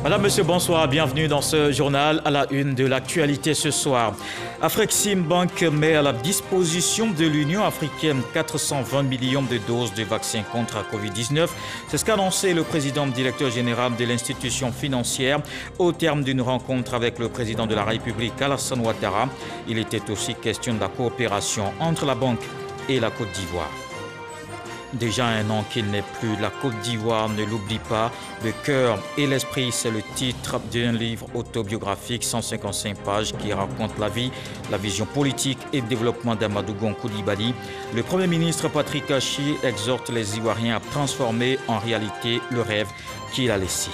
Madame, Monsieur, bonsoir. Bienvenue dans ce journal à la une de l'actualité ce soir. Afreximbank met à la disposition de l'Union africaine 420 millions de doses de vaccins contre la Covid-19. C'est ce qu'a annoncé le président directeur général de l'institution financière au terme d'une rencontre avec le président de la République, Alassane Ouattara. Il était aussi question de la coopération entre la banque et la Côte d'Ivoire. Déjà un an qu'il n'est plus, la Côte d'Ivoire ne l'oublie pas. Le cœur et l'esprit, c'est le titre d'un livre autobiographique, 155 pages, qui raconte la vie, la vision politique et le développement d'Amadou Gon Coulibaly. Le Premier ministre Patrick Achi exhorte les Ivoiriens à transformer en réalité le rêve qu'il a laissé.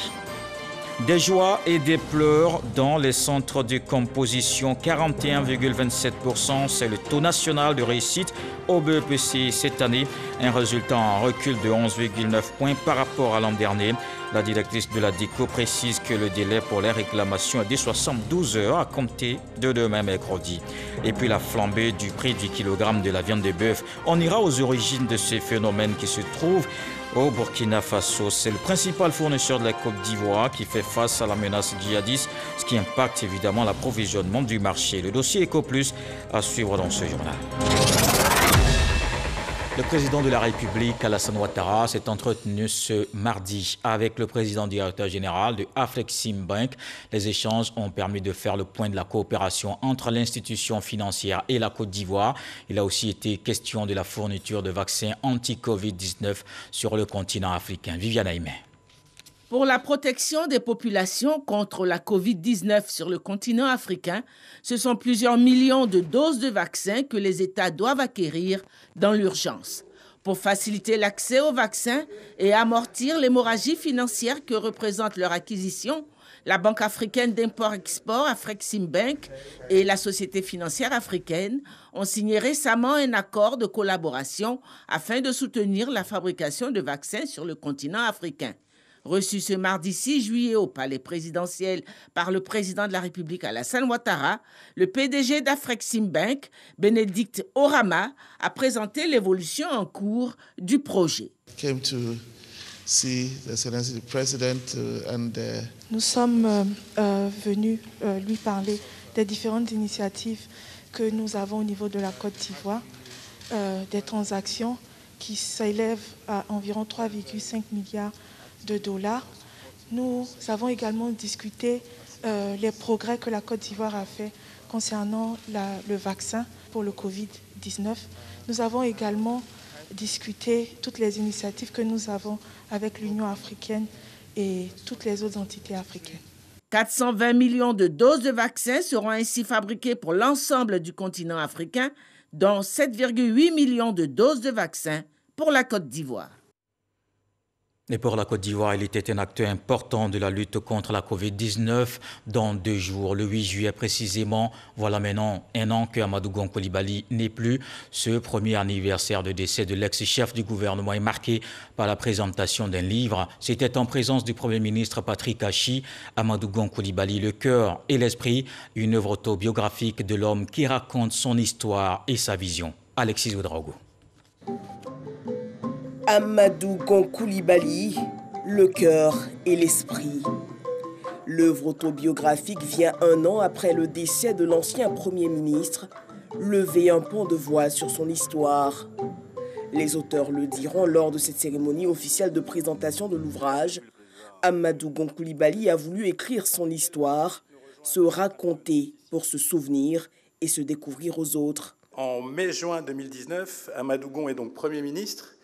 Des joies et des pleurs dans les centres de composition, 41,27%, c'est le taux national de réussite au BEPC cette année, un résultat en recul de 11,9 points par rapport à l'an dernier. La directrice de la DICO précise que le délai pour les réclamations est de 72 heures à compter de demain mercredi. Et puis la flambée du prix du kilogramme de la viande de bœuf. On ira aux origines de ce phénomène qui se trouve au Burkina Faso. C'est le principal fournisseur de la Côte d'Ivoire qui fait face à la menace djihadiste, ce qui impacte évidemment l'approvisionnement du marché. Le dossier EcoPlus à suivre dans ce journal. Le président de la République, Alassane Ouattara, s'est entretenu ce mardi avec le président directeur général de Afreximbank. Les échanges ont permis de faire le point de la coopération entre l'institution financière et la Côte d'Ivoire. Il a aussi été question de la fourniture de vaccins anti-Covid-19 sur le continent africain. Viviane Aimé. Pour la protection des populations contre la Covid-19 sur le continent africain, ce sont plusieurs millions de doses de vaccins que les États doivent acquérir dans l'urgence. Pour faciliter l'accès aux vaccins et amortir l'hémorragie financière que représente leur acquisition, la Banque africaine d'import-export, Afreximbank, et la Société financière africaine ont signé récemment un accord de collaboration afin de soutenir la fabrication de vaccins sur le continent africain. Reçu ce mardi 6 juillet au palais présidentiel par le président de la République Alassane Ouattara, le PDG d'Afreximbank, Bénédicte Orama, a présenté l'évolution en cours du projet. Nous sommes venus lui parler des différentes initiatives que nous avons au niveau de la Côte d'Ivoire, des transactions qui s'élèvent à environ 3,5 milliards de dollars. Nous avons également discuté les progrès que la Côte d'Ivoire a fait concernant le vaccin pour le Covid-19. Nous avons également discuté toutes les initiatives que nous avons avec l'Union africaine et toutes les autres entités africaines. 420 millions de doses de vaccins seront ainsi fabriquées pour l'ensemble du continent africain, dont 7,8 millions de doses de vaccins pour la Côte d'Ivoire. Et pour la Côte d'Ivoire, il était un acteur important de la lutte contre la Covid-19 dans 2 jours. Le 8 juillet précisément, voilà maintenant un an que Amadou Gon Coulibaly n'est plus. Ce premier anniversaire de décès de l'ex-chef du gouvernement est marqué par la présentation d'un livre. C'était en présence du Premier ministre Patrick Achi, Amadou Gon Coulibaly, le cœur et l'esprit, une œuvre autobiographique de l'homme qui raconte son histoire et sa vision. Alexis Ouedraogo. Amadou Gon Coulibaly, le cœur et l'esprit. L'œuvre autobiographique vient 1 an après le décès de l'ancien Premier ministre, lever un pont de voile sur son histoire. Les auteurs le diront lors de cette cérémonie officielle de présentation de l'ouvrage. Amadou Gon Coulibaly a voulu écrire son histoire, se raconter pour se souvenir et se découvrir aux autres. En mai-juin 2019, Amadou Gon est donc Premier ministre.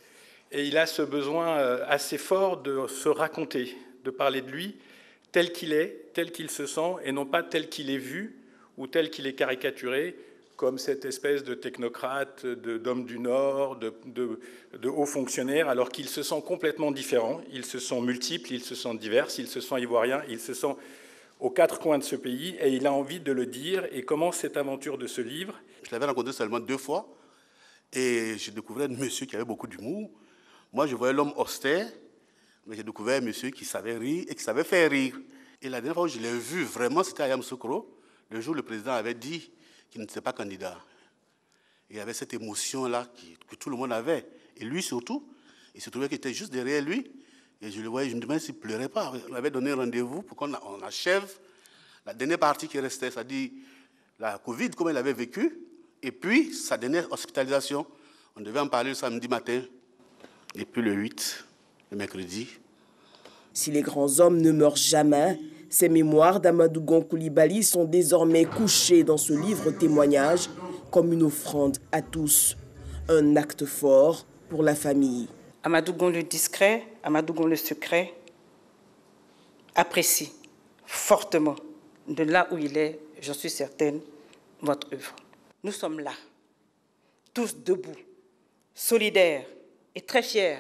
Et il a ce besoin assez fort de se raconter, de parler de lui tel qu'il est, tel qu'il se sent, et non pas tel qu'il est vu ou tel qu'il est caricaturé, comme cette espèce de technocrate, d'homme du Nord, de haut fonctionnaire, alors qu'il se sent complètement différent, il se sent multiple, il se sent divers, il se sent ivoirien, il se sent aux 4 coins de ce pays, et il a envie de le dire, et commence cette aventure de ce livre. Je l'avais rencontré seulement 2 fois, et je découvrais un monsieur qui avait beaucoup d'humour. Moi, je voyais l'homme austère, mais j'ai découvert un monsieur qui savait rire et qui savait faire rire. Et la dernière fois où je l'ai vu, vraiment, c'était à Yamoussoukro, le jour où le président avait dit qu'il n'était pas candidat. Et il y avait cette émotion-là que tout le monde avait. Et lui surtout, il se trouvait qu'il était juste derrière lui. Et je le voyais, je me demandais s'il ne pleurait pas. On avait donné rendez-vous pour qu'on achève la dernière partie qui restait, c'est-à-dire la Covid, comme elle avait vécu, et puis sa dernière hospitalisation. On devait en parler le samedi matin, et puis le 8, le mercredi. Si les grands hommes ne meurent jamais, ces mémoires d'Amadou Gon Coulibaly sont désormais couchées dans ce livre témoignage comme une offrande à tous. Un acte fort pour la famille. Amadou Gon le discret, Amadou Gon le secret, apprécie fortement, de là où il est, j'en suis certaine, votre œuvre. Nous sommes là, tous debout, solidaires et très fiers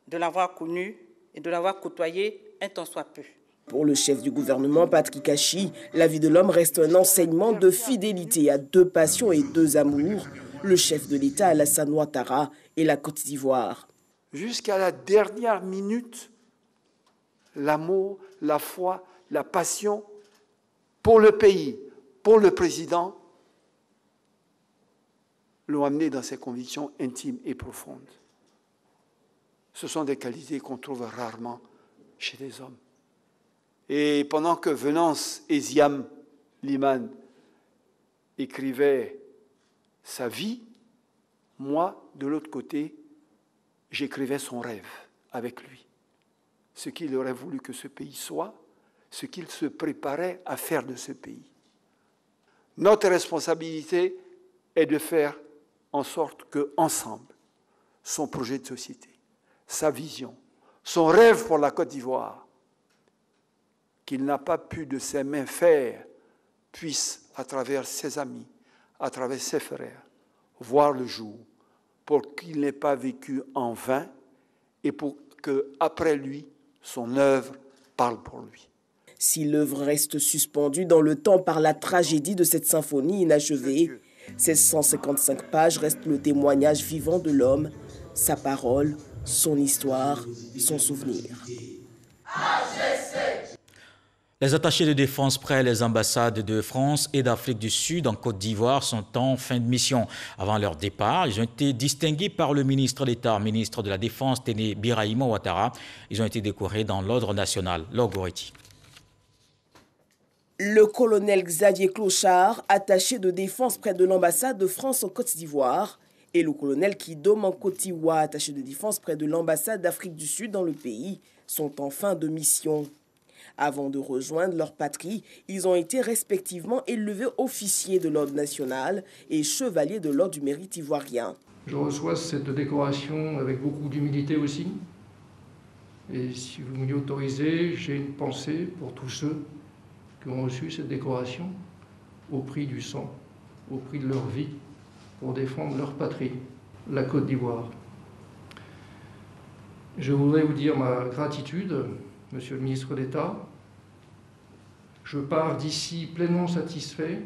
de l'avoir connu et de l'avoir côtoyé un tant soit peu. Pour le chef du gouvernement, Patrick Achi, la vie de l'homme reste un enseignement de fidélité à deux passions et deux amours, le chef de l'État Alassane Ouattara et la Côte d'Ivoire. Jusqu'à la dernière minute, l'amour, la foi, la passion pour le pays, pour le président, l'ont amené dans ses convictions intimes et profondes. Ce sont des qualités qu'on trouve rarement chez les hommes. Et pendant que Venance Eziam Liman écrivait sa vie, moi, de l'autre côté, j'écrivais son rêve avec lui. Ce qu'il aurait voulu que ce pays soit, ce qu'il se préparait à faire de ce pays. Notre responsabilité est de faire en sorte qu'ensemble, son projet de société, sa vision, son rêve pour la Côte d'Ivoire, qu'il n'a pas pu de ses mains faire, puisse, à travers ses amis, à travers ses frères, voir le jour, pour qu'il n'ait pas vécu en vain et pour qu'après lui, son œuvre parle pour lui. Si l'œuvre reste suspendue dans le temps par la tragédie de cette symphonie inachevée, ces 155 pages restent le témoignage vivant de l'homme, sa parole, son histoire, son souvenir. Les attachés de défense près les ambassades de France et d'Afrique du Sud en Côte d'Ivoire sont en fin de mission. Avant leur départ, ils ont été distingués par le ministre d'État, ministre de la Défense, Téné Birahima Ouattara. Ils ont été décorés dans l'ordre national. Logoretti. Le colonel Xavier Clochard, attaché de défense près de l'ambassade de France en Côte d'Ivoire, et le colonel Kido Mankotiwa, attaché de défense près de l'ambassade d'Afrique du Sud dans le pays, sont en fin de mission. Avant de rejoindre leur patrie, ils ont été respectivement élevés officiers de l'ordre national et chevaliers de l'ordre du mérite ivoirien. Je reçois cette décoration avec beaucoup d'humilité aussi. Et si vous m'y autorisez, j'ai une pensée pour tous ceux qui ont reçu cette décoration au prix du sang, au prix de leur vie, pour défendre leur patrie, la Côte d'Ivoire. Je voudrais vous dire ma gratitude, Monsieur le ministre d'État. Je pars d'ici pleinement satisfait,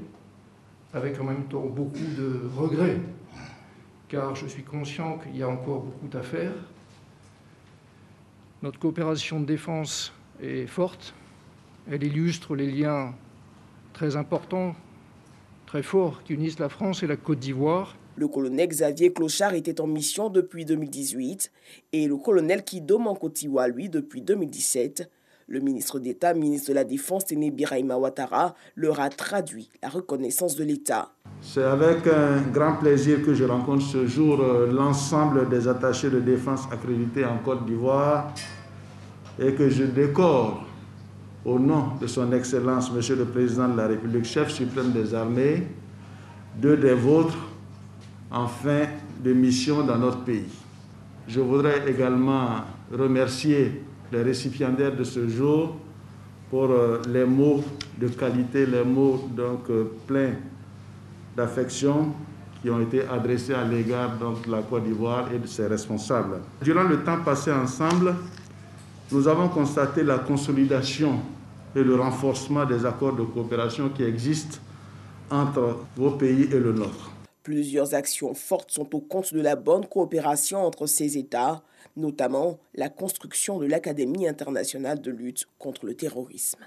avec en même temps beaucoup de regrets, car je suis conscient qu'il y a encore beaucoup à faire. Notre coopération de défense est forte. Elle illustre les liens très importants, très forts qui unissent la France et la Côte d'Ivoire. Le colonel Xavier Clochard était en mission depuis 2018 et le colonel Kido Mankotiwa, lui, depuis 2017. Le ministre d'État, ministre de la Défense, Téné Birahima Ouattara, leur a traduit la reconnaissance de l'État. C'est avec un grand plaisir que je rencontre ce jour l'ensemble des attachés de défense accrédités en Côte d'Ivoire et que je décore au nom de son Excellence, Monsieur le Président de la République, chef suprême des armées, deux des vôtres en fin de mission dans notre pays. Je voudrais également remercier les récipiendaires de ce jour pour les mots de qualité, les mots donc pleins d'affection qui ont été adressés à l'égard de la Côte d'Ivoire et de ses responsables. Durant le temps passé ensemble, nous avons constaté la consolidation et le renforcement des accords de coopération qui existent entre vos pays et le nôtre. Plusieurs actions fortes sont au compte de la bonne coopération entre ces États, notamment la construction de l'Académie internationale de lutte contre le terrorisme.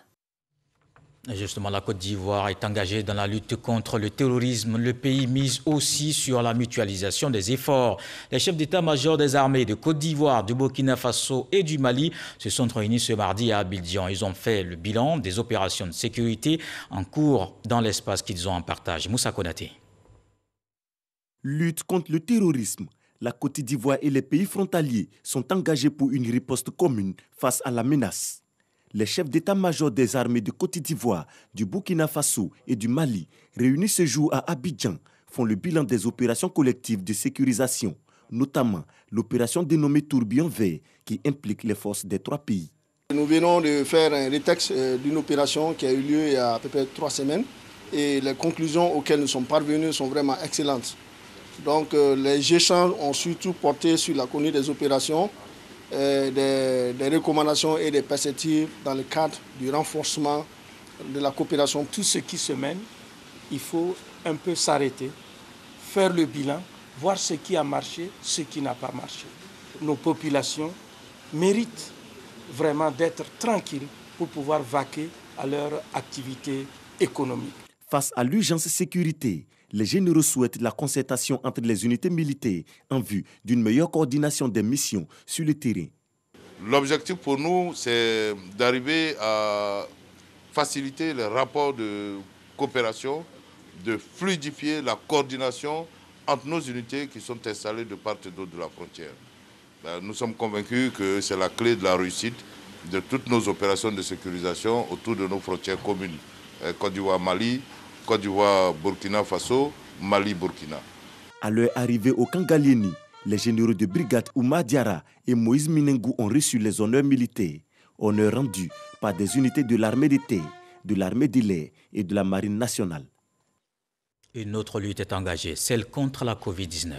Justement, la Côte d'Ivoire est engagée dans la lutte contre le terrorisme. Le pays mise aussi sur la mutualisation des efforts. Les chefs d'état-major des armées de Côte d'Ivoire, du Burkina Faso et du Mali se sont réunis ce mardi à Abidjan. Ils ont fait le bilan des opérations de sécurité en cours dans l'espace qu'ils ont en partage. Moussa Konaté. Lutte contre le terrorisme. La Côte d'Ivoire et les pays frontaliers sont engagés pour une riposte commune face à la menace. Les chefs d'état-major des armées de Côte d'Ivoire, du Burkina Faso et du Mali, réunis ce jour à Abidjan, font le bilan des opérations collectives de sécurisation, notamment l'opération dénommée Tourbillon Vert, qui implique les forces des 3 pays. Nous venons de faire un rétexte d'une opération qui a eu lieu il y a à peu près 3 semaines et les conclusions auxquelles nous sommes parvenus sont vraiment excellentes. Donc les échanges ont surtout porté sur la conduite des opérations, des recommandations et des perspectives dans le cadre du renforcement de la coopération. Tout ce qui se mène, il faut un peu s'arrêter, faire le bilan, voir ce qui a marché, ce qui n'a pas marché. Nos populations méritent vraiment d'être tranquilles pour pouvoir vaquer à leur activité économique. Face à l'urgence sécurité, les généraux souhaitent la concertation entre les unités militaires en vue d'une meilleure coordination des missions sur le terrain. L'objectif pour nous, c'est d'arriver à faciliter les rapports de coopération, de fluidifier la coordination entre nos unités qui sont installées de part et d'autre de la frontière. Nous sommes convaincus que c'est la clé de la réussite de toutes nos opérations de sécurisation autour de nos frontières communes. Côte d'Ivoire-Mali, Côte d'Ivoire-Burkina Faso, Mali-Burkina. À leur arrivée au Kangalieni, les généraux de brigade Oumar Diarra et Moïse Minengou ont reçu les honneurs militaires, honneurs rendus par des unités de l'armée de terre, de l'armée de l'air et de la marine nationale. Une autre lutte est engagée, celle contre la Covid-19.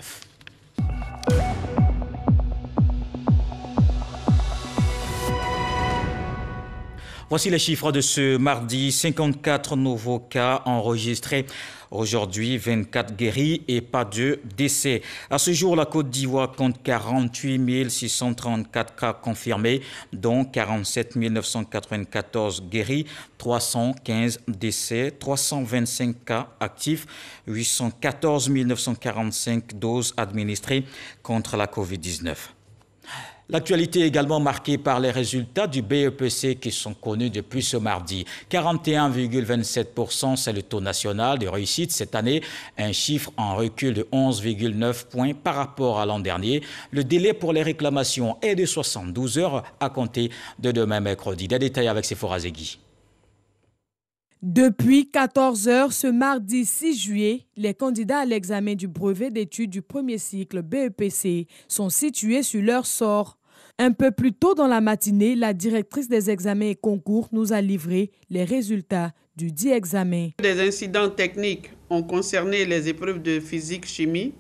Voici les chiffres de ce mardi. 54 nouveaux cas enregistrés aujourd'hui, 24 guéris et pas de décès. À ce jour, la Côte d'Ivoire compte 48 634 cas confirmés, dont 47 994 guéris, 315 décès, 325 cas actifs, 814 945 doses administrées contre la Covid-19. L'actualité est également marquée par les résultats du BEPC qui sont connus depuis ce mardi. 41,27%, c'est le taux national de réussite cette année, un chiffre en recul de 11,9 points par rapport à l'an dernier. Le délai pour les réclamations est de 72 heures à compter de demain mercredi. Des détails avec Sephora Zegui. Depuis 14 heures ce mardi 6 juillet, les candidats à l'examen du brevet d'études du premier cycle BEPC sont situés sur leur sort. Un peu plus tôt dans la matinée, la directrice des examens et concours nous a livré les résultats du dit examen. Des incidents techniques ont concerné les épreuves de physique-chimie.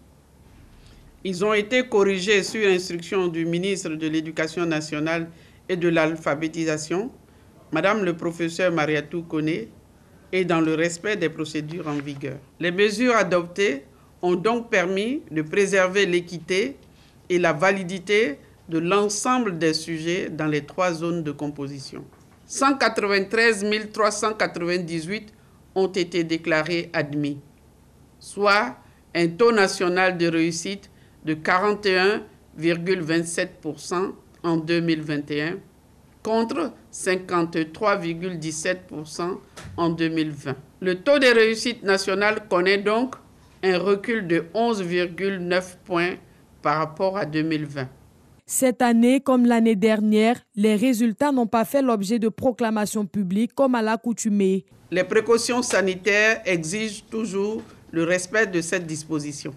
Ils ont été corrigés sur instruction du ministre de l'Éducation nationale et de l'alphabétisation, Madame le professeur Mariatou Koné, et dans le respect des procédures en vigueur. Les mesures adoptées ont donc permis de préserver l'équité et la validité de l'ensemble des sujets dans les 3 zones de composition. 193 398 ont été déclarés admis, soit un taux national de réussite de 41,27% en 2021 contre 53,17% en 2020. Le taux de réussite nationale connaît donc un recul de 11,9 points par rapport à 2020. Cette année, comme l'année dernière, les résultats n'ont pas fait l'objet de proclamations publiques comme à l'accoutumée. Les précautions sanitaires exigent toujours le respect de cette disposition.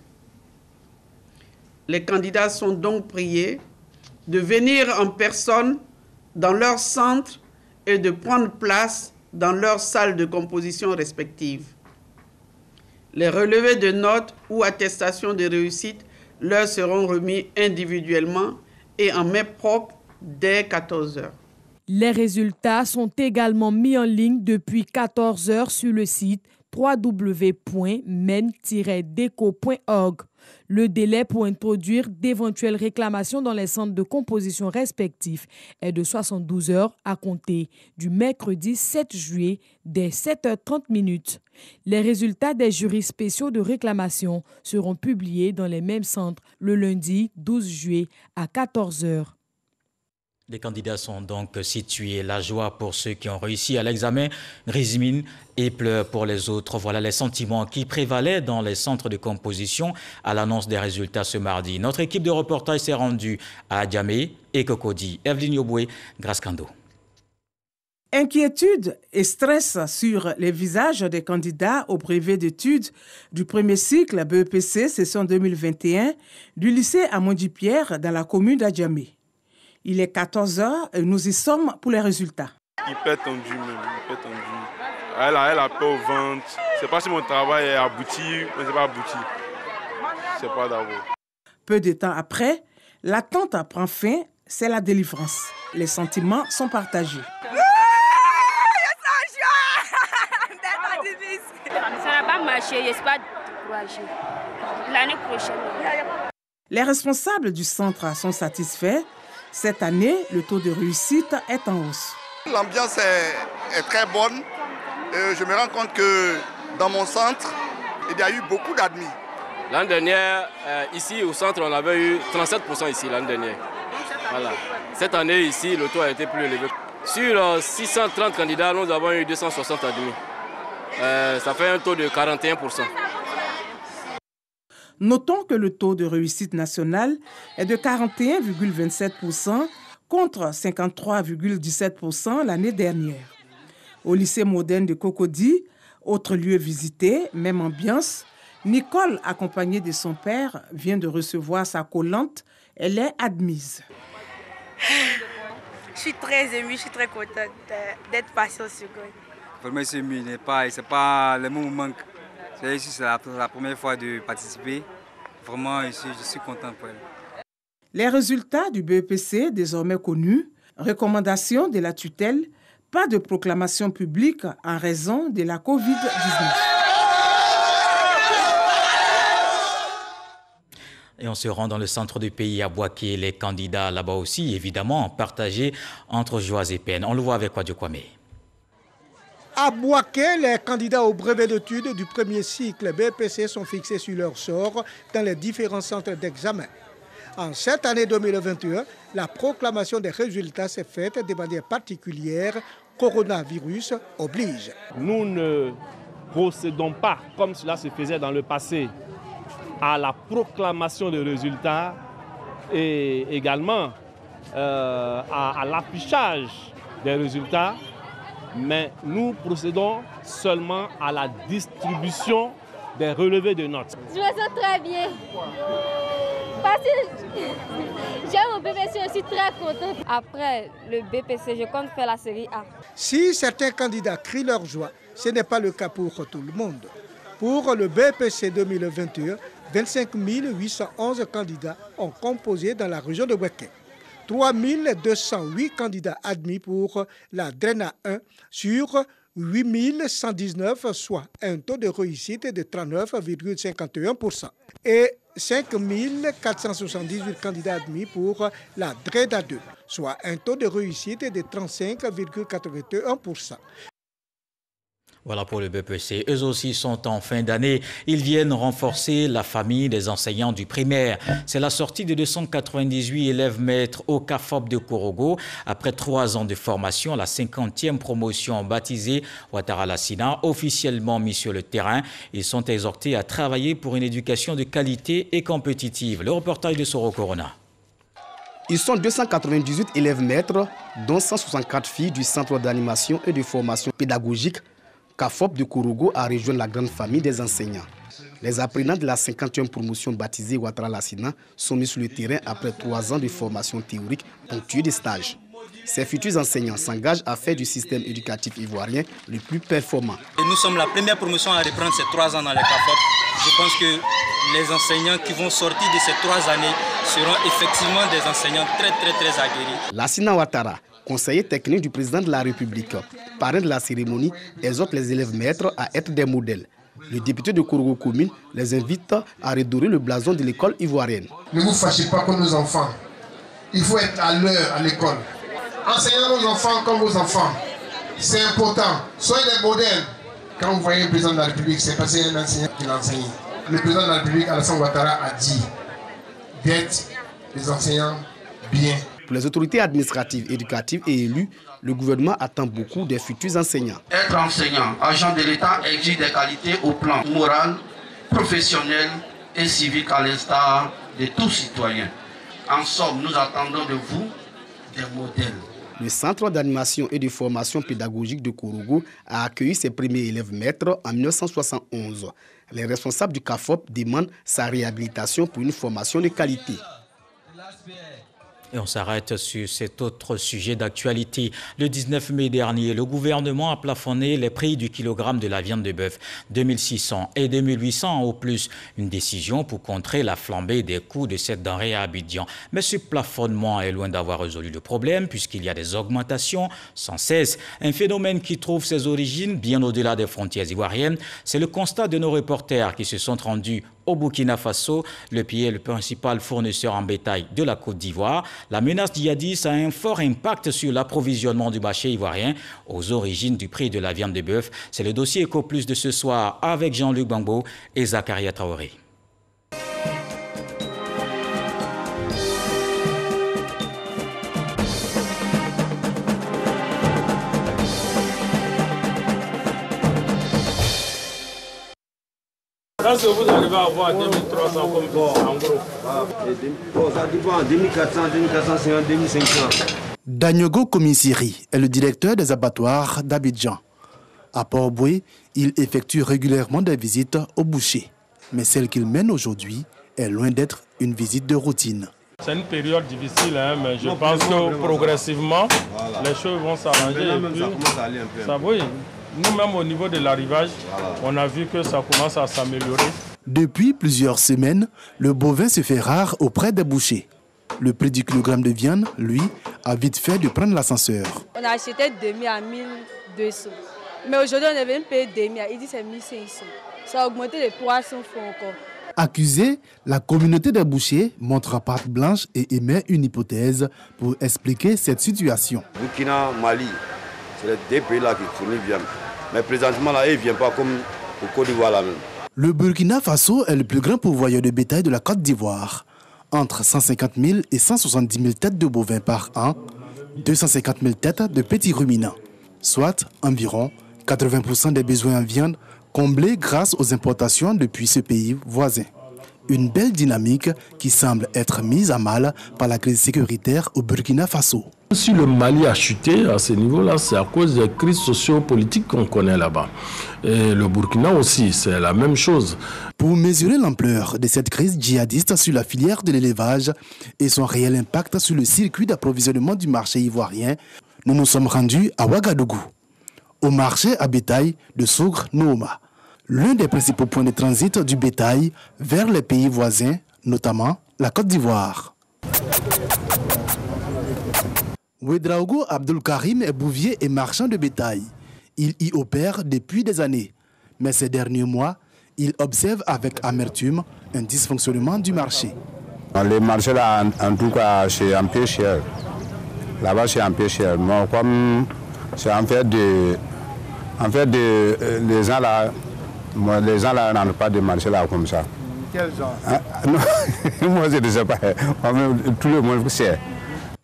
Les candidats sont donc priés de venir en personne dans leur centre et de prendre place dans leur salle de composition respective. Les relevés de notes ou attestations de réussite leur seront remis individuellement et en main propre dès 14 heures. Les résultats sont également mis en ligne depuis 14 heures sur le site www.men-deco.org. Le délai pour introduire d'éventuelles réclamations dans les centres de composition respectifs est de 72 heures à compter du mercredi 7 juillet dès 7h30. Les résultats des jurys spéciaux de réclamation seront publiés dans les mêmes centres le lundi 12 juillet à 14h. Les candidats sont donc situés. La joie pour ceux qui ont réussi à l'examen, grise mine et pleurs pour les autres. Voilà les sentiments qui prévalaient dans les centres de composition à l'annonce des résultats ce mardi. Notre équipe de reportage s'est rendue à Adjamé et Cocody. Evelyne Yoboué, Grascando. Inquiétude et stress sur les visages des candidats au brevet d'études du premier cycle BEPC session 2021 du lycée Amondi-Pierre dans la commune d'Adjamé. Il est 14h et nous y sommes pour les résultats. Hyper tendu même, hyper tendu. Elle a peur au ventre. Je ne sais pas si mon travail est abouti ou n'est pas abouti. Je ne sais pas d'abord. Peu de temps après, l'attente prend fin, c'est la délivrance. Les sentiments sont partagés. Ça n'a pas marché, je ne suis pas découragée. L'année prochaine. Les responsables du centre sont satisfaits. Cette année, le taux de réussite est en hausse. L'ambiance est très bonne. Je me rends compte que dans mon centre, il y a eu beaucoup d'admis. L'année dernière, ici au centre, on avait eu 37% ici l'année dernière. Voilà. Cette année, ici, le taux a été plus élevé. Sur 630 candidats, nous avons eu 260 admis. Ça fait un taux de 41%. Notons que le taux de réussite national est de 41,27% contre 53,17% l'année dernière. Au lycée moderne de Cocody, autre lieu visité, même ambiance, Nicole, accompagnée de son père, vient de recevoir sa collante. Elle est admise. Je suis très émue, je suis très contente d'être passée au second. Vraiment, je suis émue, c'est pas le mot me manque. C'est la première fois de participer. Vraiment, je suis content pour elle. Les résultats du BEPC, désormais connus, recommandation de la tutelle, pas de proclamation publique en raison de la Covid-19. Et on se rend dans le centre du pays à Boaké. Les candidats là-bas aussi, évidemment, partagés entre joie et peine. On le voit avec Wadio Kwame. À Boaké, les candidats au brevet d'études du premier cycle BEPC sont fixés sur leur sort dans les différents centres d'examen. En cette année 2021, la proclamation des résultats s'est faite de manière particulière. Coronavirus oblige. Nous ne procédons pas, comme cela se faisait dans le passé, à la proclamation des résultats et également à l'affichage des résultats, mais nous procédons seulement à la distribution des relevés de notes. Je me sens très bien. Parce que j'aime mon BPC, je suis très contente. Après le BPC, je compte faire la série A. Si certains candidats crient leur joie, ce n'est pas le cas pour tout le monde. Pour le BPC 2021, 25 811 candidats ont composé dans la région de Boaké. 3 208 candidats admis pour la DRENA 1 sur 8 119, soit un taux de réussite de 39,51%. Et 5 478 candidats admis pour la DRENA 2, soit un taux de réussite de 35,81%. Voilà pour le BEPC. Eux aussi sont en fin d'année. Ils viennent renforcer la famille des enseignants du primaire. C'est la sortie de 298 élèves maîtres au CAFOP de Korogo. Après 3 ans de formation, la 50e promotion baptisée Ouattara Lassina, officiellement mis sur le terrain. Ils sont exhortés à travailler pour une éducation de qualité et compétitive. Le reportage de Soro Corona. Ils sont 298 élèves maîtres, dont 164 filles du Centre d'animation et de formation pédagogique CAFOP de Korogo a rejoint la grande famille des enseignants. Les apprenants de la 50e promotion baptisée Ouattara Lassina sont mis sur le terrain après 3 ans de formation théorique ponctuée de stages. Ces futurs enseignants s'engagent à faire du système éducatif ivoirien le plus performant. Et nous sommes la première promotion à reprendre ces 3 ans dans les CAFOP. Je pense que les enseignants qui vont sortir de ces 3 années seront effectivement des enseignants très aguerris. Lassina Ouattara, conseiller technique du président de la République, parrain de la cérémonie, exhorte les élèves maîtres à être des modèles. Le député de Kourougou commune les invite à redorer le blason de l'école ivoirienne. Ne vous fâchez pas comme nos enfants. Il faut être à l'heure à l'école. Enseignez nos enfants comme vos enfants. C'est important. Soyez des modèles. Quand vous voyez le président de la République, c'est parce qu'il y a un enseignant qui l'enseigne. Le président de la République, Alassane Ouattara, a dit d'être des enseignants bien. Pour les autorités administratives, éducatives et élus, le gouvernement attend beaucoup des futurs enseignants. Être enseignant, agent de l'État exige des qualités au plan moral, professionnel et civique à l'instar de tous citoyens. En somme, nous attendons de vous des modèles. Le centre d'animation et de formation pédagogique de Kourougou a accueilli ses premiers élèves maîtres en 1971. Les responsables du CAFOP demandent sa réhabilitation pour une formation de qualité. Et on s'arrête sur cet autre sujet d'actualité. Le 19 mai dernier, le gouvernement a plafonné les prix du kilogramme de la viande de bœuf, 2600 et 2800 au plus. Une décision pour contrer la flambée des coûts de cette denrée à Abidjan. Mais ce plafonnement est loin d'avoir résolu le problème puisqu'il y a des augmentations sans cesse. Un phénomène qui trouve ses origines bien au-delà des frontières ivoiriennes. C'est le constat de nos reporters qui se sont rendus au Burkina Faso. Le pays est le principal fournisseur en bétail de la Côte d'Ivoire. La menace djihadiste a un fort impact sur l'approvisionnement du marché ivoirien aux origines du prix de la viande de bœuf. C'est le dossier Eco Plus de ce soir avec Jean-Luc Bangbo et Zakaria Traoré. Est-ce que vous arrivez à avoir 2300 comme en gros? Ça dépend, 2400, 2450, 2500. Danyogo Komisiri est le directeur des abattoirs d'Abidjan. À Port-Boué, il effectue régulièrement des visites au boucher. Mais celle qu'il mène aujourd'hui est loin d'être une visite de routine. C'est une période difficile, hein, mais je pense que progressivement, les choses vont s'arranger. Oui. Nous-mêmes, au niveau de l'arrivage, on a vu que ça commence à s'améliorer. Depuis plusieurs semaines, le bovin se fait rare auprès des bouchers. Le prix du kilogramme de viande, lui, a vite fait de prendre l'ascenseur. On a acheté demi à 1200. Mais aujourd'hui, on est venu payer demi. Il dit que c'est 1500. Ça a augmenté de 300 francs encore. Accusé, la communauté des bouchers montre patte blanche et émet une hypothèse pour expliquer cette situation. Burkina, Mali, c'est les deux pays-là qui fournissent viande. Mais présentement, là, ils ne viennent pas comme au Côte d'Ivoire là même. Le Burkina Faso est le plus grand pourvoyeur de bétail de la Côte d'Ivoire. Entre 150 000 et 170 000 têtes de bovins par an, 250 000 têtes de petits ruminants, soit environ 80% des besoins en viande comblés grâce aux importations depuis ce pays voisin. Une belle dynamique qui semble être mise à mal par la crise sécuritaire au Burkina Faso. Si le Mali a chuté à ce niveau-là, c'est à cause des crises socio-politiques qu'on connaît là-bas. Et le Burkina aussi, c'est la même chose. Pour mesurer l'ampleur de cette crise djihadiste sur la filière de l'élevage et son réel impact sur le circuit d'approvisionnement du marché ivoirien, nous nous sommes rendus à Ouagadougou, au marché à bétail de Sougre-Nouma, l'un des principaux points de transit du bétail vers les pays voisins, notamment la Côte d'Ivoire. Ouedraogo Abdul Karim est bouvier et marchand de bétail. Il y opère depuis des années. Mais ces derniers mois, il observe avec amertume un dysfonctionnement du marché. Les marchés là, en tout cas, c'est un peu cher. Là-bas, c'est un peu cher. Moi, comme c'est en fait les gens là, les gens là n'ont pas de marché là comme ça. Quel genre? Moi, je ne sais pas. Tout le monde sait.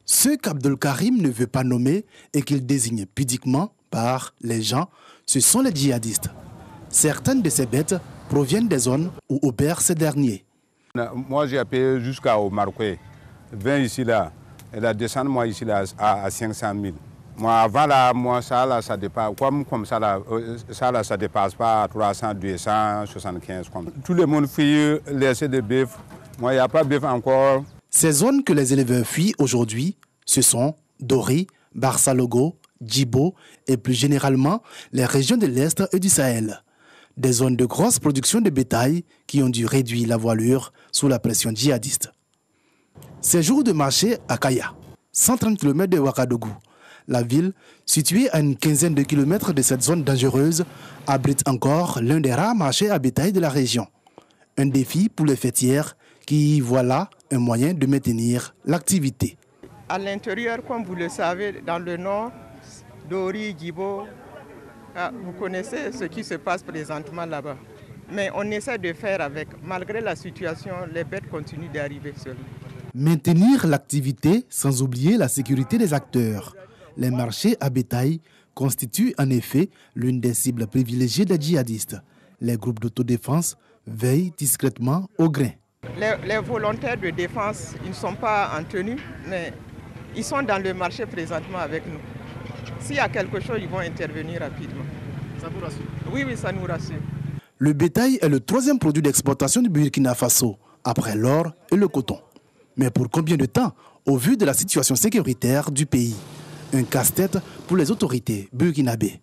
Ce qu'Abdul Karim ne veut pas nommer et qu'il désigne pudiquement par les gens, ce sont les djihadistes. Certaines de ces bêtes proviennent des zones où opèrent ces derniers. Moi, j'ai payé jusqu'au Maroc. 20 ici là, et la descente moi ici là à 500 000. Moi avant là, moi ça là, ça dépasse comme ça là, ça dépasse pas 300, 275 comme. Tout le monde fuit laisser des bœufs. Moi, il n'y a pas de bœuf encore. Ces zones que les éleveurs fuient aujourd'hui, ce sont Dori, Barça-Logo, Djibo et plus généralement les régions de l'Est et du Sahel. Des zones de grosse production de bétail qui ont dû réduire la voilure sous la pression djihadiste. Ces jours de marché à Kaya, 130 km de Ouagadougou, La ville, située à une quinzaine de kilomètres de cette zone dangereuse, abrite encore l'un des rares marchés à bétail de la région. Un défi pour les fêtières qui y voient là un moyen de maintenir l'activité. À l'intérieur, comme vous le savez, dans le nord, Dori, Djibo, vous connaissez ce qui se passe présentement là-bas. Mais on essaie de faire avec. Malgré la situation, les bêtes continuent d'arriver seules. Maintenir l'activité sans oublier la sécurité des acteurs. Les marchés à bétail constituent en effet l'une des cibles privilégiées des djihadistes. Les groupes d'autodéfense veillent discrètement au grain. Les volontaires de défense, ils ne sont pas en tenue, mais ils sont dans le marché présentement avec nous. S'il y a quelque chose, ils vont intervenir rapidement. Ça vous rassure? Oui, ça nous rassure. Le bétail est le troisième produit d'exportation du Burkina Faso, après l'or et le coton. Mais pour combien de temps, au vu de la situation sécuritaire du pays? Un casse-tête pour les autorités burkinabées.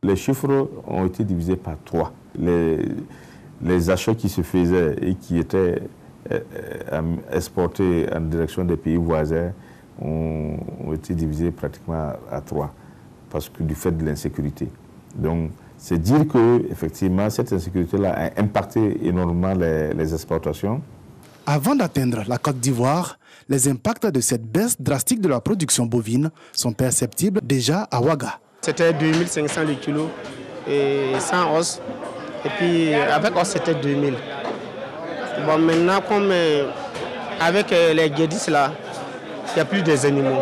Les chiffres ont été divisés par 3. Les achats qui se faisaient et qui étaient exportés en direction des pays voisins ont été divisés pratiquement à 3, parce que du fait de l'insécurité. Donc, c'est dire que effectivement cette insécurité-là a impacté énormément les exportations. Avant d'atteindre la Côte d'Ivoire, les impacts de cette baisse drastique de la production bovine sont perceptibles déjà à Ouaga. C'était 2500 le kilo et sans os. Et puis avec os, c'était 2000. Bon, maintenant, comme avec les guédis là, il n'y a plus des animaux.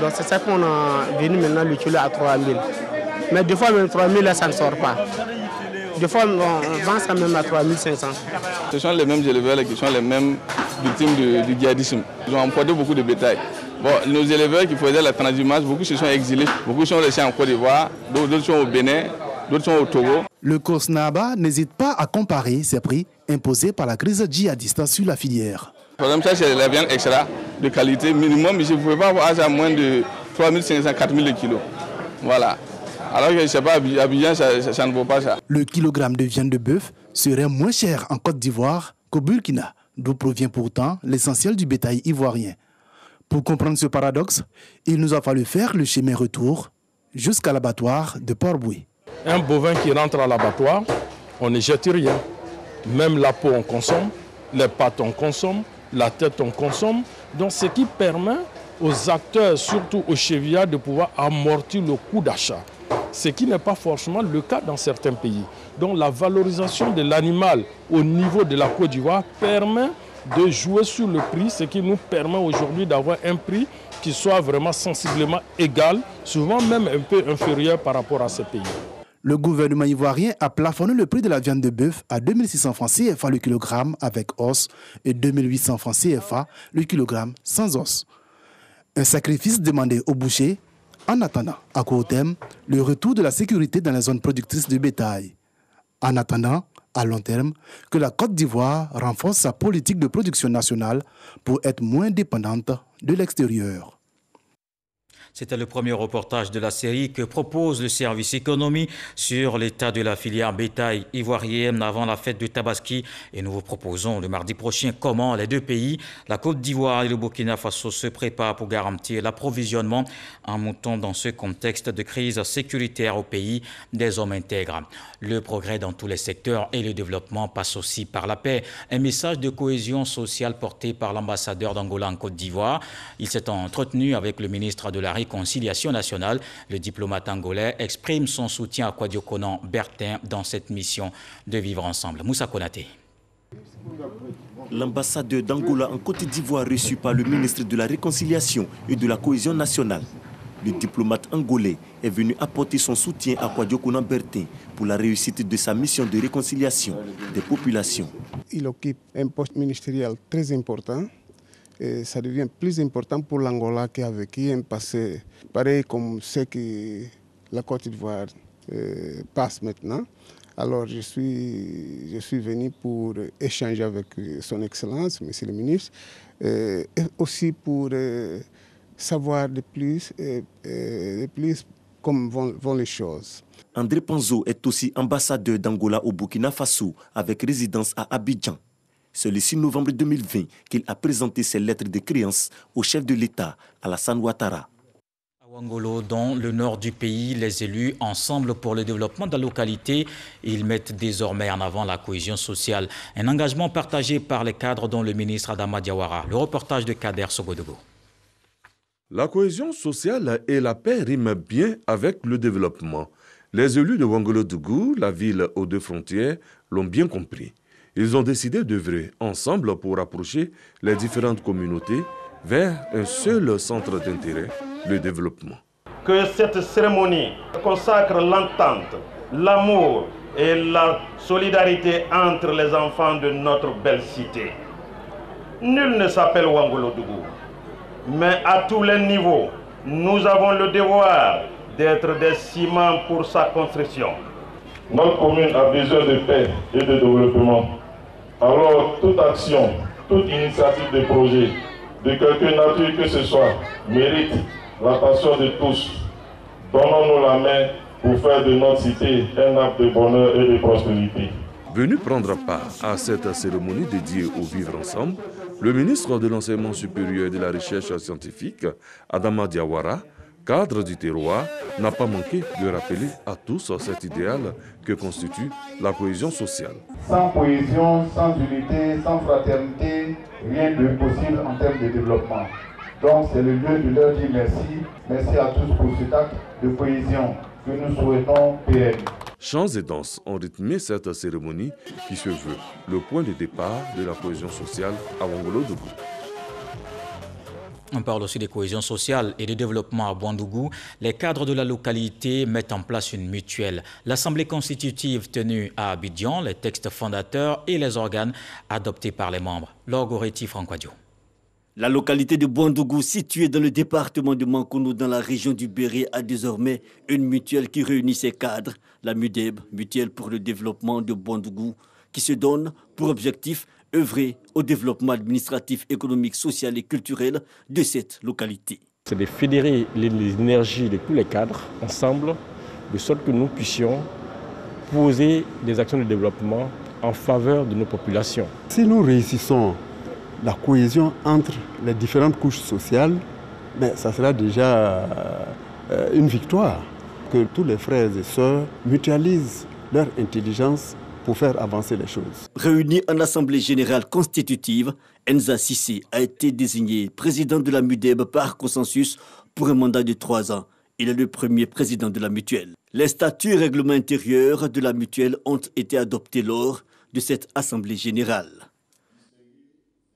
Donc c'est ça qu'on a venu maintenant le kilo à 3000. Mais des fois, même 3000, là, ça ne sort pas. Des fois, on vend ça même à 3500. Ce sont les mêmes éleveurs qui sont les mêmes victimes du djihadisme. Ils ont emporté beaucoup de bétail. Bon, nos éleveurs qui faisaient la transhumance, beaucoup se sont exilés. Beaucoup sont restés en Côte d'Ivoire, d'autres sont au Bénin, d'autres sont au Togo. Le COSNABA n'hésite pas à comparer ces prix imposés par la crise djihadiste sur la filière. Par exemple, ça, c'est la viande extra de qualité minimum. Je ne pouvais pas avoir à moins de 3500, 4000 le kilo. Voilà. Alors que je ne sais pas, à Abidjan, ça ne vaut pas ça. Le kilogramme de viande de bœuf serait moins cher en Côte d'Ivoire qu'au Burkina, d'où provient pourtant l'essentiel du bétail ivoirien. Pour comprendre ce paradoxe, il nous a fallu faire le chemin retour jusqu'à l'abattoir de Port-Boué. Un bovin qui rentre à l'abattoir, on ne jette rien. Même la peau, on consomme, les pattes, on consomme, la tête, on consomme. Donc, ce qui permet aux acteurs, surtout aux chevillards, de pouvoir amortir le coût d'achat. Ce qui n'est pas forcément le cas dans certains pays. Donc la valorisation de l'animal au niveau de la Côte d'Ivoire permet de jouer sur le prix, ce qui nous permet aujourd'hui d'avoir un prix qui soit vraiment sensiblement égal, souvent même un peu inférieur par rapport à ces pays. Le gouvernement ivoirien a plafonné le prix de la viande de bœuf à 2600 francs CFA le kilogramme avec os et 2800 francs CFA le kilogramme sans os. Un sacrifice demandé aux bouchers en attendant, à court terme, le retour de la sécurité dans les zones productrices de bétail. En attendant, à long terme, que la Côte d'Ivoire renforce sa politique de production nationale pour être moins dépendante de l'extérieur. C'était le premier reportage de la série que propose le service économie sur l'état de la filière bétail ivoirienne avant la fête de Tabaski. Et nous vous proposons le mardi prochain comment les deux pays, la Côte d'Ivoire et le Burkina Faso, se préparent pour garantir l'approvisionnement en moutons dans ce contexte de crise sécuritaire au pays des hommes intègres. Le progrès dans tous les secteurs et le développement passent aussi par la paix. Un message de cohésion sociale porté par l'ambassadeur d'Angola en Côte d'Ivoire. Il s'est entretenu avec le ministre de la Réconciliation nationale. Le diplomate angolais exprime son soutien à Kouadio Konan Bertin dans cette mission de vivre ensemble. Moussa Konaté. L'ambassadeur d'Angola en Côte d'Ivoire reçu par le ministre de la Réconciliation et de la Cohésion nationale. Le diplomate angolais est venu apporter son soutien à Kouadio Konan Bertin pour la réussite de sa mission de réconciliation des populations. Il occupe un poste ministériel très important. Et ça devient plus important pour l'Angola qu'avec qui un passé pareil comme ce que la Côte d'Ivoire passe maintenant. Alors je suis venu pour échanger avec son Excellence, Monsieur le ministre, et aussi pour savoir de plus comment vont les choses. André Panzo est aussi ambassadeur d'Angola au Burkina Faso avec résidence à Abidjan. C'est le 6 novembre 2020 qu'il a présenté ses lettres de créance au chef de l'État, Alassane Ouattara. Wangolo, dans le nord du pays, les élus, ensemble pour le développement de la localité, ils mettent désormais en avant la cohésion sociale. Un engagement partagé par les cadres dont le ministre Adama Diawara. Le reportage de Kader Sogodogo. La cohésion sociale et la paix riment bien avec le développement. Les élus de Wangolo-Dougou, la ville aux deux frontières, l'ont bien compris. Ils ont décidé d'œuvrer ensemble pour rapprocher les différentes communautés vers un seul centre d'intérêt, le développement. Que cette cérémonie consacre l'entente, l'amour et la solidarité entre les enfants de notre belle cité. Nul ne s'appelle Wangolo-Dougou, mais à tous les niveaux, nous avons le devoir d'être des ciments pour sa construction. Notre commune a besoin de paix et de développement. Alors toute action, toute initiative de projet, de quelque nature que ce soit, mérite l'attention de tous. Donnons-nous la main pour faire de notre cité un acte de bonheur et de prospérité. Venu prendre part à cette cérémonie dédiée au vivre ensemble, le ministre de l'Enseignement supérieur et de la Recherche scientifique, Adama Diawara, cadre du terroir, n'a pas manqué de rappeler à tous cet idéal que constitue la cohésion sociale. Sans cohésion, sans unité, sans fraternité, rien de possible en termes de développement. Donc c'est le lieu de leur dire merci. Merci à tous pour cet acte de cohésion que nous souhaitons pérenne. Chants et danses ont rythmé cette cérémonie qui se veut le point de départ de la cohésion sociale à Wangolo-Dougou. On parle aussi de cohésion sociale et de développement à Ouagadougou. Les cadres de la localité mettent en place une mutuelle. L'Assemblée constitutive tenue à Abidjan, les textes fondateurs et les organes adoptés par les membres. Lorgoretti Franquadio. La localité de Ouagadougou, située dans le département de Mankono, dans la région du Béré, a désormais une mutuelle qui réunit ses cadres, la MUDEB, Mutuelle pour le développement de Ouagadougou, qui se donne pour objectif œuvrer au développement administratif, économique, social et culturel de cette localité. C'est de fédérer l'énergie de tous les cadres ensemble, de sorte que nous puissions poser des actions de développement en faveur de nos populations. Si nous réussissons la cohésion entre les différentes couches sociales, ça sera déjà une victoire. Que tous les frères et sœurs mutualisent leur intelligence pour faire avancer les choses. Réuni en Assemblée générale constitutive, Enza Sissé a été désigné président de la MUDEB par consensus pour un mandat de 3 ans. Il est le premier président de la mutuelle. Les statuts et règlements intérieurs de la mutuelle ont été adoptés lors de cette Assemblée générale.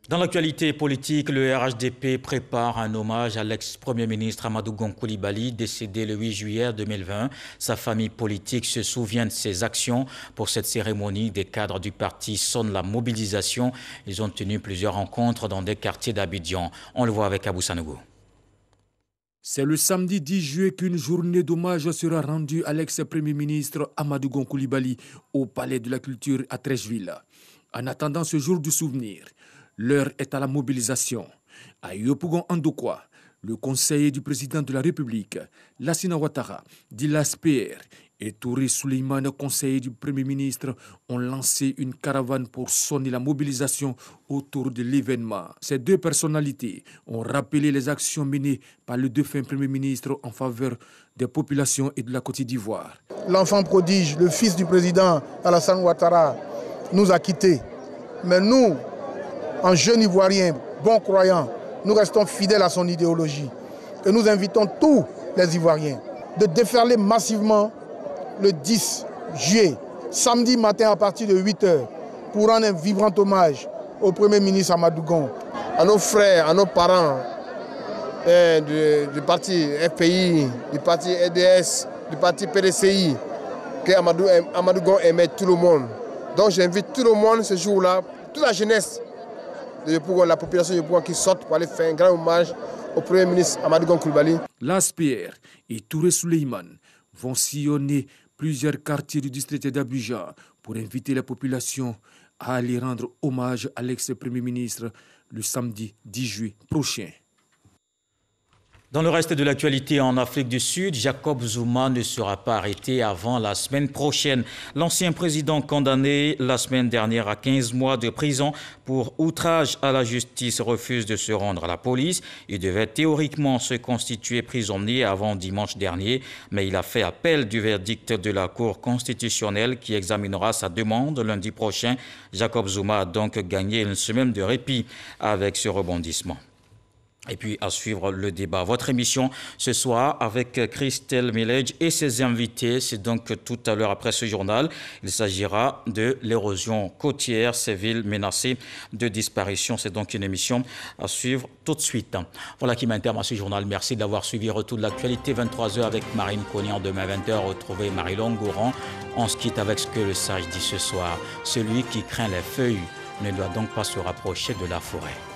Dans l'actualité politique, le RHDP prépare un hommage à l'ex-premier ministre Amadou Gon Coulibaly, décédé le 8 juillet 2020. Sa famille politique se souvient de ses actions. Pour cette cérémonie, des cadres du parti sonnent la mobilisation. Ils ont tenu plusieurs rencontres dans des quartiers d'Abidjan. On le voit avec Abou Sanogo. C'est le samedi 10 juillet qu'une journée d'hommage sera rendue à l'ex-premier ministre Amadou Gon Coulibaly au Palais de la Culture à Trècheville. En attendant ce jour du souvenir, l'heure est à la mobilisation. À Yopougon Andokwa, le conseiller du président de la République, Lassina Ouattara, dit l'ASPR, et Touré Souleymane, conseiller du Premier ministre, ont lancé une caravane pour sonner la mobilisation autour de l'événement. Ces deux personnalités ont rappelé les actions menées par le défunt Premier ministre en faveur des populations et de la Côte d'Ivoire. L'enfant prodige, le fils du président Alassane Ouattara, nous a quittés. Mais nous, en jeunes Ivoiriens, bons croyants, nous restons fidèles à son idéologie. Et nous invitons tous les Ivoiriens de déferler massivement le 10 juillet, samedi matin à partir de 8h, pour rendre un vibrant hommage au Premier ministre Amadou Gon. À nos frères, à nos parents du parti FPI, du parti EDS, du parti PDCI, que Amadou Gon aimait tout le monde. Donc j'invite tout le monde ce jour-là, toute la jeunesse de Yopougon, la population de Yopougon qui sortent pour aller faire un grand hommage au Premier ministre Amadou Gon Coulibaly. L'ASPR et Touré Souleymane vont sillonner plusieurs quartiers du district d'Abidjan pour inviter la population à aller rendre hommage à l'ex-premier ministre le samedi 10 juillet prochain. Dans le reste de l'actualité en Afrique du Sud, Jacob Zuma ne sera pas arrêté avant la semaine prochaine. L'ancien président condamné la semaine dernière à 15 mois de prison pour outrage à la justice refuse de se rendre à la police. Il devait théoriquement se constituer prisonnier avant dimanche dernier, mais il a fait appel du verdict de la Cour constitutionnelle qui examinera sa demande lundi prochain. Jacob Zuma a donc gagné une semaine de répit avec ce rebondissement. Et puis à suivre le débat. Votre émission ce soir avec Christelle Milledge et ses invités. C'est donc tout à l'heure après ce journal. Il s'agira de l'érosion côtière, ces villes menacées de disparition. C'est donc une émission à suivre tout de suite. Voilà qui m'interme à ce journal. Merci d'avoir suivi. Retour de l'actualité 23h avec Marine Cognan. Demain 20h, retrouvez Marie-Longue Goran. On se quitte avec ce que le sage dit ce soir. Celui qui craint les feuilles ne doit donc pas se rapprocher de la forêt.